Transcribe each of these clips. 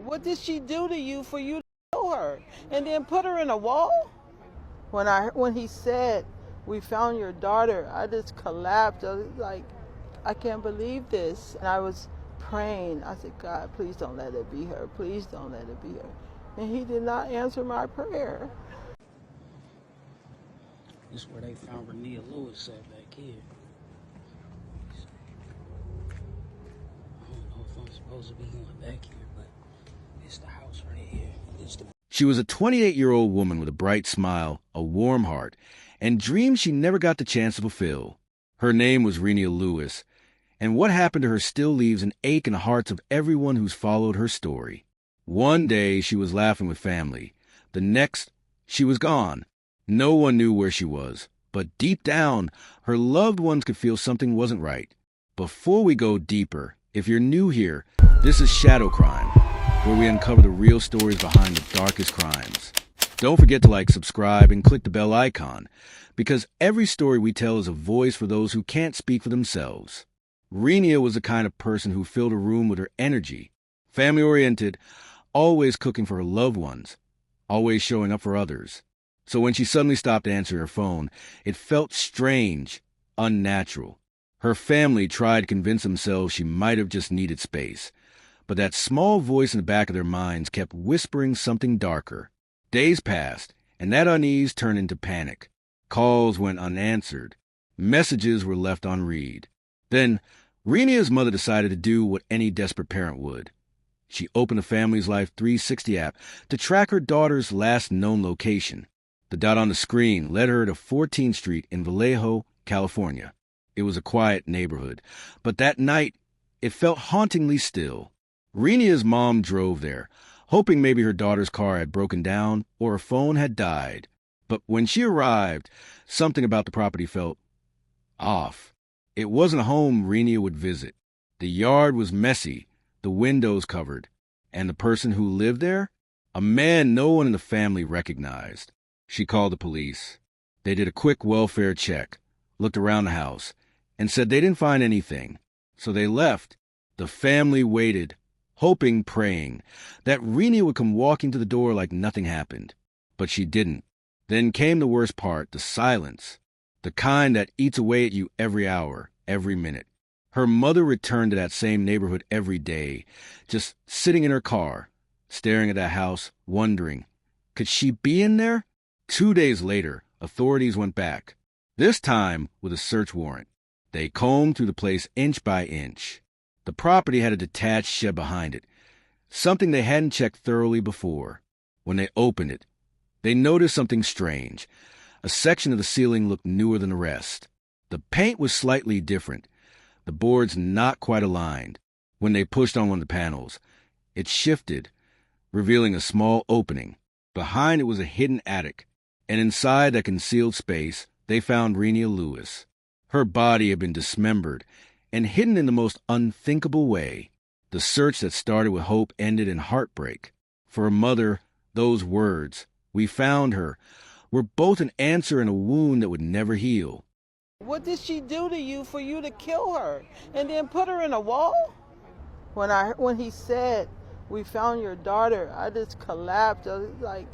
What did she do to you for you to kill her and then put her in a wall? When he said, "We found your daughter," I just collapsed. I was like, I can't believe this. And I was praying. I said, God, please don't let it be her. Please don't let it be her. And he did not answer my prayer. This is where they found Renia Lewis at back here. I don't know if I'm supposed to be going back here, but it's the house right here. She was a 28-year-old woman with a bright smile, a warm heart, and dreams she never got the chance to fulfill. Her name was Renia Lewis, and what happened to her still leaves an ache in the hearts of everyone who's followed her story. One day, she was laughing with family. The next, she was gone. No one knew where she was, but deep down, her loved ones could feel something wasn't right. Before we go deeper, if you're new here, this is Shadow Crime, where we uncover the real stories behind the darkest crimes. Don't forget to like, subscribe, and click the bell icon, because every story we tell is a voice for those who can't speak for themselves. Renia was the kind of person who filled a room with her energy, family-oriented, always cooking for her loved ones, always showing up for others. So when she suddenly stopped answering her phone, it felt strange, unnatural. Her family tried to convince themselves she might have just needed space, but that small voice in the back of their minds kept whispering something darker. Days passed, and that unease turned into panic. Calls went unanswered. Messages were left unread. Then, Renia's mother decided to do what any desperate parent would. She opened the Family's Life 360 app to track her daughter's last known location. The dot on the screen led her to 14th Street in Vallejo, California. It was a quiet neighborhood, but that night, it felt hauntingly still. Renia's mom drove there, hoping maybe her daughter's car had broken down or her phone had died. But when she arrived, something about the property felt off. It wasn't a home Renia would visit. The yard was messy, the windows covered, and the person who lived there? A man no one in the family recognized. She called the police. They did a quick welfare check, looked around the house, and said they didn't find anything. So they left. The family waited, hoping, praying, that Renia would come walking to the door like nothing happened. But she didn't. Then came the worst part, the silence. The kind that eats away at you every hour, every minute. Her mother returned to that same neighborhood every day, just sitting in her car, staring at that house, wondering, could she be in there? 2 days later, authorities went back, this time with a search warrant. They combed through the place inch by inch. The property had a detached shed behind it, something they hadn't checked thoroughly before. When they opened it, they noticed something strange. A section of the ceiling looked newer than the rest. The paint was slightly different, the boards not quite aligned. When they pushed on one of the panels, it shifted, revealing a small opening. Behind it was a hidden attic, and inside that concealed space, they found Renia Lewis. Her body had been dismembered and hidden in the most unthinkable way. The search that started with hope ended in heartbreak. For her mother, those words, "We found her," were both an answer and a wound that would never heal. What did she do to you for you to kill her and then put her in a wall? When he said, "We found your daughter," I just collapsed. I was like,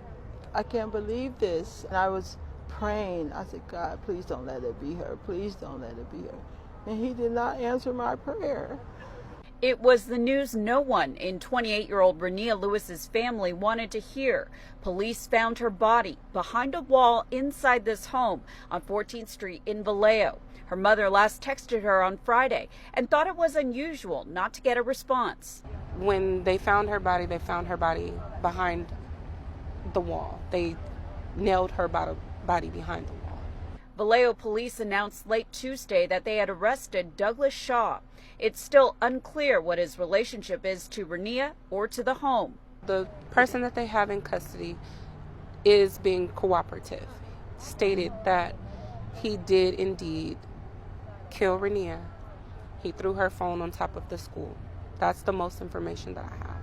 I can't believe this. And I was praying. I said, God, please don't let it be her. Please don't let it be her. And he did not answer my prayer. It was the news no one in 28-year-old Renia Lewis's family wanted to hear. Police found her body behind a wall inside this home on 14th Street in Vallejo. Her mother last texted her on Friday and thought it was unusual not to get a response. When they found her body behind the wall. They nailed her body behind the wall. Vallejo police announced late Tuesday that they had arrested Douglas Shaw. It's still unclear what his relationship is to Renia or to the home. The person that they have in custody is being cooperative. Stated that he did indeed kill Renia. He threw her phone on top of the school. That's the most information that I have.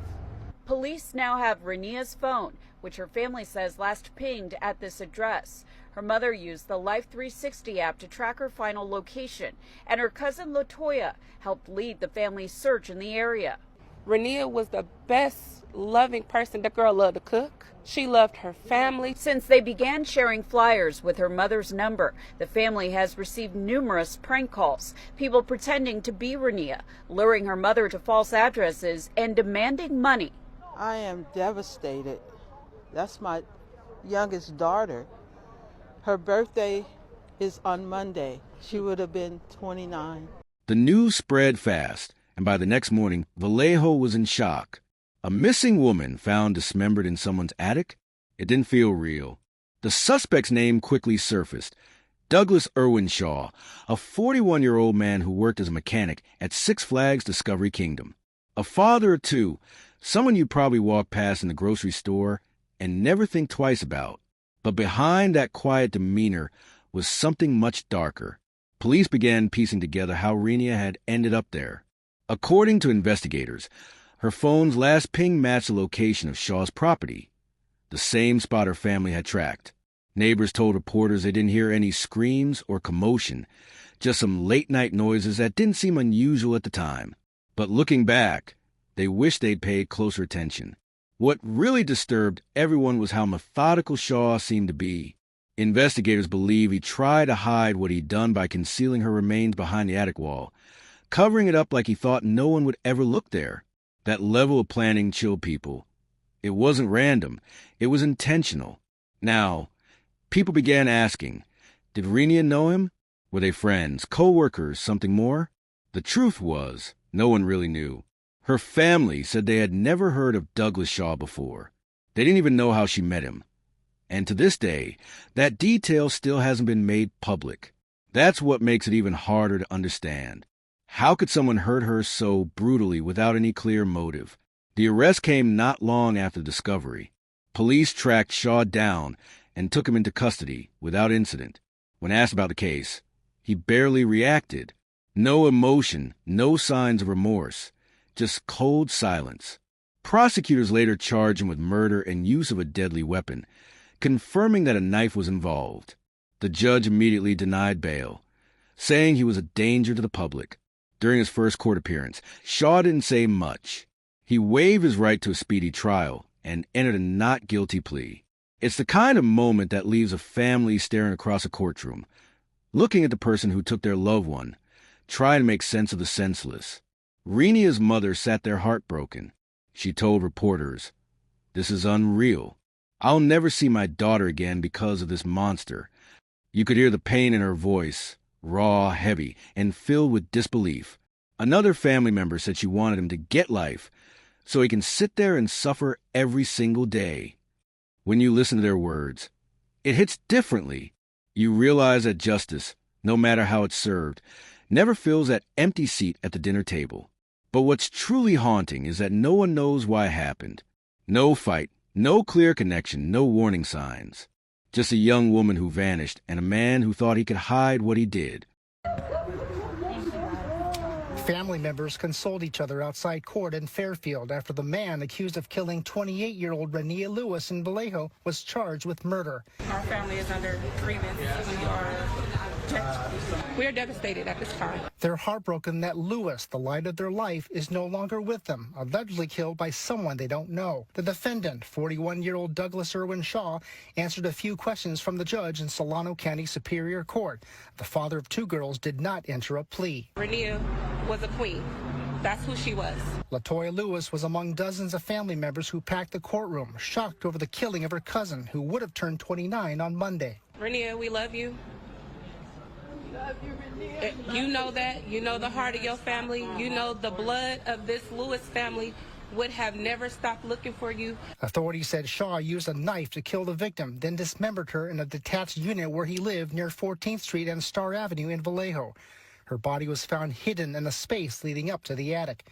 Police now have Renia's phone, which her family says last pinged at this address. Her mother used the Life 360 app to track her final location, and her cousin LaToya helped lead the family's search in the area. Renia was the best loving person. The girl loved to cook. She loved her family. Since they began sharing flyers with her mother's number, the family has received numerous prank calls, people pretending to be Renia, luring her mother to false addresses and demanding money. I am devastated. That's my youngest daughter. Her birthday is on Monday. She would have been 29. The news spread fast, and by the next morning, Vallejo was in shock. A missing woman found dismembered in someone's attic? It didn't feel real. The suspect's name quickly surfaced. Douglas Irwin Shaw, a 41-year-old man who worked as a mechanic at Six Flags Discovery Kingdom. A father of two, someone you'd probably walk past in the grocery store and never think twice about. But behind that quiet demeanor was something much darker. Police began piecing together how Renia had ended up there. According to investigators, her phone's last ping matched the location of Shaw's property, the same spot her family had tracked. Neighbors told reporters they didn't hear any screams or commotion, just some late-night noises that didn't seem unusual at the time. But looking back, they wished they'd paid closer attention. What really disturbed everyone was how methodical Shaw seemed to be. Investigators believe he tried to hide what he'd done by concealing her remains behind the attic wall, covering it up like he thought no one would ever look there. That level of planning chilled people. It wasn't random. It was intentional. Now, people began asking, did Renia know him? Were they friends, co-workers, something more? The truth was, no one really knew. Her family said they had never heard of Douglas Shaw before. They didn't even know how she met him. And to this day, that detail still hasn't been made public. That's what makes it even harder to understand. How could someone hurt her so brutally without any clear motive? The arrest came not long after the discovery. Police tracked Shaw down and took him into custody without incident. When asked about the case, he barely reacted. No emotion, no signs of remorse, just cold silence. Prosecutors later charged him with murder and use of a deadly weapon, confirming that a knife was involved. The judge immediately denied bail, saying he was a danger to the public. During his first court appearance, Shaw didn't say much. He waived his right to a speedy trial and entered a not guilty plea. It's the kind of moment that leaves a family staring across a courtroom, looking at the person who took their loved one, trying to make sense of the senseless. Renia's mother sat there heartbroken. She told reporters, "This is unreal. I'll never see my daughter again because of this monster." You could hear the pain in her voice, raw, heavy, and filled with disbelief. Another family member said she wanted him to get life so he can sit there and suffer every single day. When you listen to their words, it hits differently. You realize that justice, no matter how it's served, never fills that empty seat at the dinner table. But what's truly haunting is that no one knows why it happened. No fight, no clear connection, no warning signs. Just a young woman who vanished and a man who thought he could hide what he did. Family members consoled each other outside court in Fairfield after the man accused of killing 28-year-old Renia Lewis in Vallejo was charged with murder. Our family is under grievance. We are devastated at this time. They're heartbroken that Lewis, the light of their life, is no longer with them, allegedly killed by someone they don't know. The defendant, 41-year-old Douglas Irwin Shaw, answered a few questions from the judge in Solano County Superior Court. The father of two girls did not enter a plea. Renia was a queen. That's who she was. LaToya Lewis was among dozens of family members who packed the courtroom, shocked over the killing of her cousin, who would have turned 29 on Monday. Renia, we love you. You know that. You know the heart of your family. You know the blood of this Lewis family would have never stopped looking for you. Authorities said Shaw used a knife to kill the victim, then dismembered her in a detached unit where he lived near 14th Street and Star Avenue in Vallejo. Her body was found hidden in a space leading up to the attic.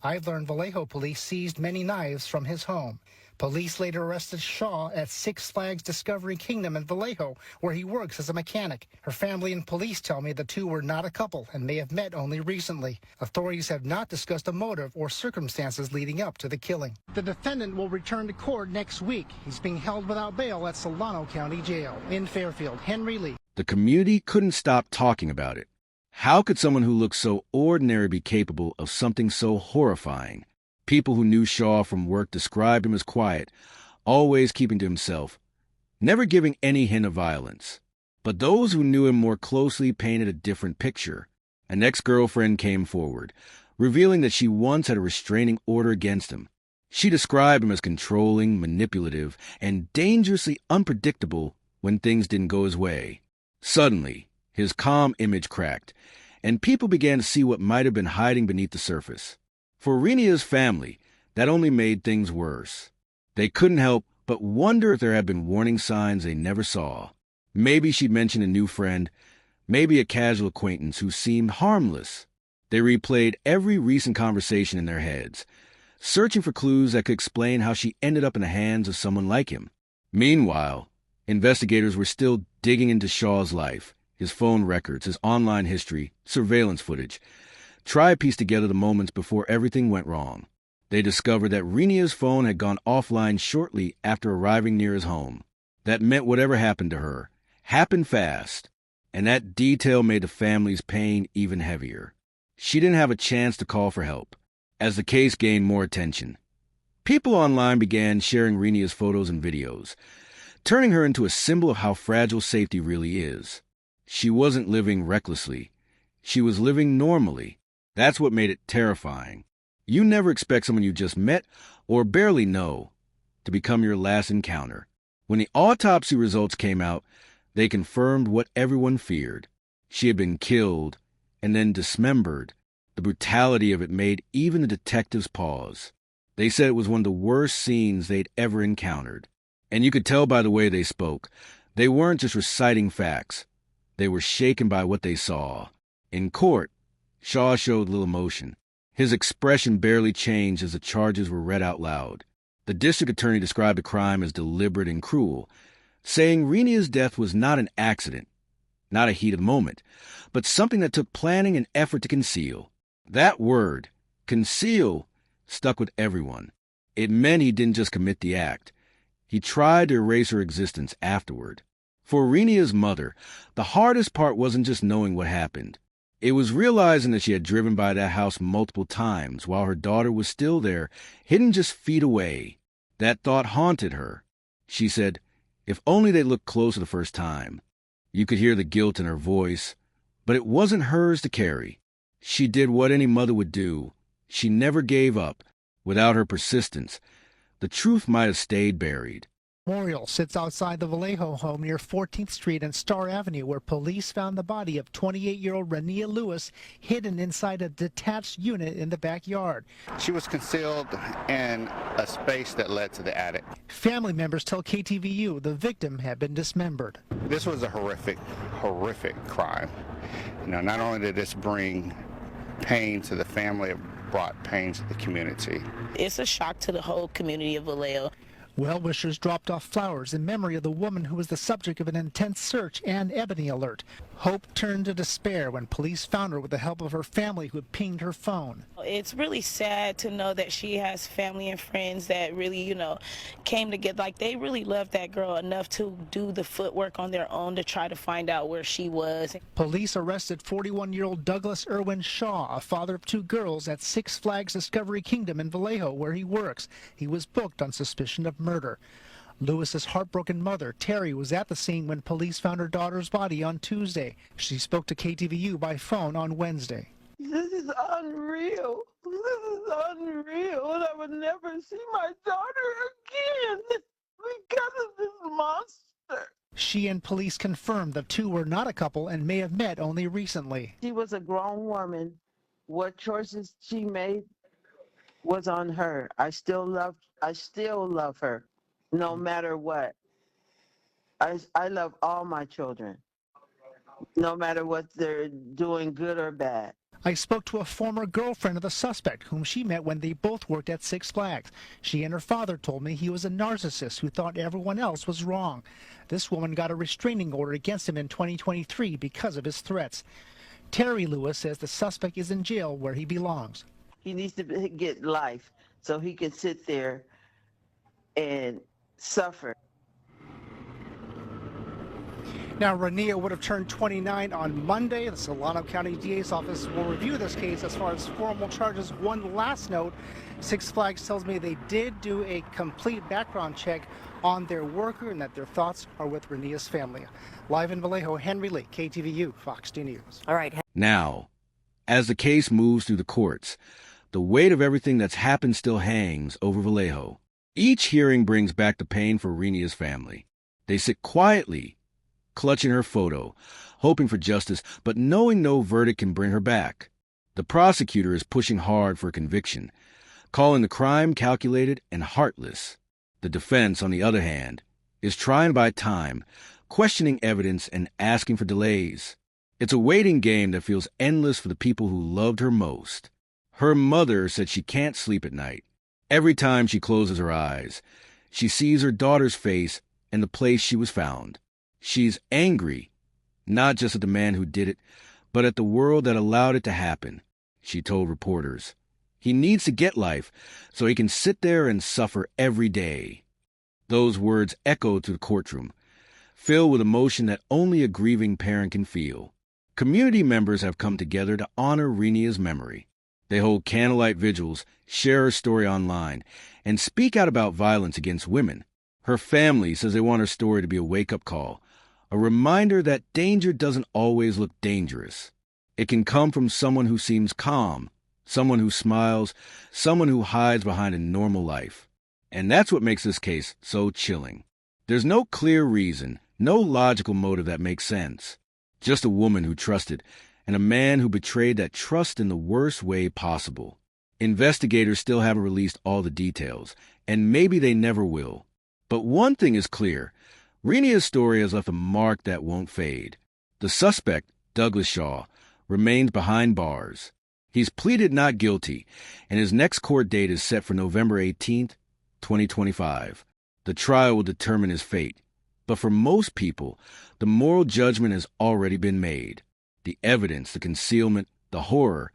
I've learned Vallejo police seized many knives from his home. Police later arrested Shaw at Six Flags Discovery Kingdom in Vallejo, where he works as a mechanic. Her family and police tell me the two were not a couple and may have met only recently. Authorities have not discussed a motive or circumstances leading up to the killing. The defendant will return to court next week. He's being held without bail at Solano County Jail. In Fairfield, Henry Lee. The community couldn't stop talking about it. How could someone who looked so ordinary be capable of something so horrifying? People who knew Shaw from work described him as quiet, always keeping to himself, never giving any hint of violence. But those who knew him more closely painted a different picture. An ex-girlfriend came forward, revealing that she once had a restraining order against him. She described him as controlling, manipulative, and dangerously unpredictable when things didn't go his way. Suddenly, his calm image cracked, and people began to see what might have been hiding beneath the surface. For Renia's family, that only made things worse. They couldn't help but wonder if there had been warning signs they never saw. Maybe she'd mentioned a new friend, maybe a casual acquaintance who seemed harmless. They replayed every recent conversation in their heads, searching for clues that could explain how she ended up in the hands of someone like him. Meanwhile, investigators were still digging into Shaw's life, his phone records, his online history, surveillance footage. Try to piece together the moments before everything went wrong. They discovered that Renia's phone had gone offline shortly after arriving near his home. That meant whatever happened to her happened fast, and that detail made the family's pain even heavier. She didn't have a chance to call for help. As the case gained more attention, people online began sharing Renia's photos and videos, turning her into a symbol of how fragile safety really is. She wasn't living recklessly. She was living normally. That's what made it terrifying. You never expect someone you just met or barely know to become your last encounter. When the autopsy results came out, they confirmed what everyone feared. She had been killed and then dismembered. The brutality of it made even the detectives pause. They said it was one of the worst scenes they'd ever encountered. And you could tell by the way they spoke. They weren't just reciting facts. They were shaken by what they saw. In court, Shaw showed little emotion. His expression barely changed as the charges were read out loud. The district attorney described the crime as deliberate and cruel, saying Renia's death was not an accident, not a heat of the moment, but something that took planning and effort to conceal. That word, conceal, stuck with everyone. It meant he didn't just commit the act. He tried to erase her existence afterward. For Renia's mother, the hardest part wasn't just knowing what happened. It was realizing that she had driven by that house multiple times while her daughter was still there, hidden just feet away. That thought haunted her. She said, if only they looked closer the first time. You could hear the guilt in her voice, but it wasn't hers to carry. She did what any mother would do. She never gave up. Without her persistence, the truth might have stayed buried. Memorial sits outside the Vallejo home near 14th Street and Star Avenue, where police found the body of 28-year-old Renia Lewis hidden inside a detached unit in the backyard. She was concealed in a space that led to the attic. Family members tell KTVU the victim had been dismembered. This was a horrific crime. Not only did this bring pain to the family, it brought pain to the community. It's a shock to the whole community of Vallejo. Well-wishers dropped off flowers in memory of the woman who was the subject of an intense search and ebony alert. Hope turned to despair when police found her with the help of her family who had pinged her phone. It's really sad to know that she has family and friends that really, came together. Like, they really loved that girl enough to do the footwork on their own to try to find out where she was. Police arrested 41-year-old Douglas Irwin Shaw, a father of two girls, at Six Flags Discovery Kingdom in Vallejo, where he works. He was booked on suspicion of murder. Lewis's heartbroken mother, Terry, was at the scene when police found her daughter's body on Tuesday. She spoke to KTVU by phone on Wednesday. This is unreal. This is unreal. And I would never see my daughter again because of this monster. She and police confirmed the two were not a couple and may have met only recently. She was a grown woman. What choices she made was on her. I still love her, no matter what. I love all my children, no matter what they're doing, good or bad. I spoke to a former girlfriend of the suspect, whom she met when they both worked at Six Flags. She and her father told me he was a narcissist who thought everyone else was wrong. This woman got a restraining order against him in 2023 because of his threats. Terry Lewis says the suspect is in jail where he belongs. He needs to get life so he can sit there and suffer. Now, Renia would have turned 29 on Monday. The Solano County DA's office will review this case as far as formal charges. One last note, Six Flags tells me they did do a complete background check on their worker and that their thoughts are with Renia's family. Live in Vallejo, Henry Lee, KTVU, Fox 2 News. All right. Now, as the case moves through the courts, the weight of everything that's happened still hangs over Vallejo. Each hearing brings back the pain for Renia's family. They sit quietly, clutching her photo, hoping for justice, but knowing no verdict can bring her back. The prosecutor is pushing hard for a conviction, calling the crime calculated and heartless. The defense, on the other hand, is trying to buy time, questioning evidence and asking for delays. It's a waiting game that feels endless for the people who loved her most. Her mother said she can't sleep at night. Every time she closes her eyes, she sees her daughter's face and the place she was found. She's angry, not just at the man who did it, but at the world that allowed it to happen. She told reporters, he needs to get life so he can sit there and suffer every day. Those words echoed through the courtroom, filled with emotion that only a grieving parent can feel. Community members have come together to honor Renia's memory. They hold candlelight vigils, share her story online, and speak out about violence against women. Her family says they want her story to be a wake-up call, a reminder that danger doesn't always look dangerous. It can come from someone who seems calm, someone who smiles, someone who hides behind a normal life. And that's what makes this case so chilling. There's no clear reason, no logical motive that makes sense. Just a woman who trusted, and a man who betrayed that trust in the worst way possible. Investigators still haven't released all the details, and maybe they never will. But one thing is clear. Renia's story has left a mark that won't fade. The suspect, Douglas Shaw, remains behind bars. He's pleaded not guilty, and his next court date is set for November 18th, 2025. The trial will determine his fate. But for most people, the moral judgment has already been made. The evidence, the concealment, the horror,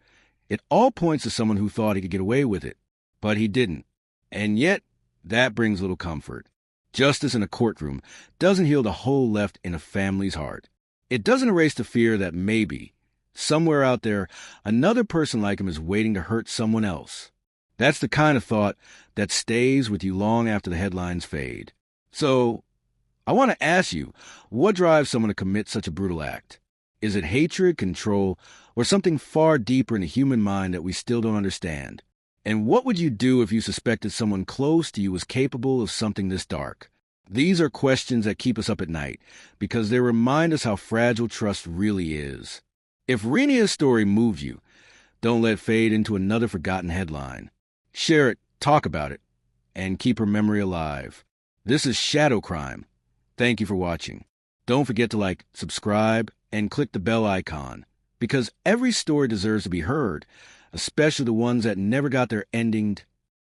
it all points to someone who thought he could get away with it. But he didn't. And yet, that brings little comfort. Justice in a courtroom doesn't heal the hole left in a family's heart. It doesn't erase the fear that maybe, somewhere out there, another person like him is waiting to hurt someone else. That's the kind of thought that stays with you long after the headlines fade. So, I want to ask you, what drives someone to commit such a brutal act? Is it hatred, control, or something far deeper in the human mind that we still don't understand? And what would you do if you suspected someone close to you was capable of something this dark? These are questions that keep us up at night, because they remind us how fragile trust really is. If Renia's story moves you, don't let it fade into another forgotten headline. Share it, talk about it, and keep her memory alive. This is Shadow Crime. Thank you for watching. Don't forget to like, subscribe, and click the bell icon, because every story deserves to be heard, especially the ones that never got their ending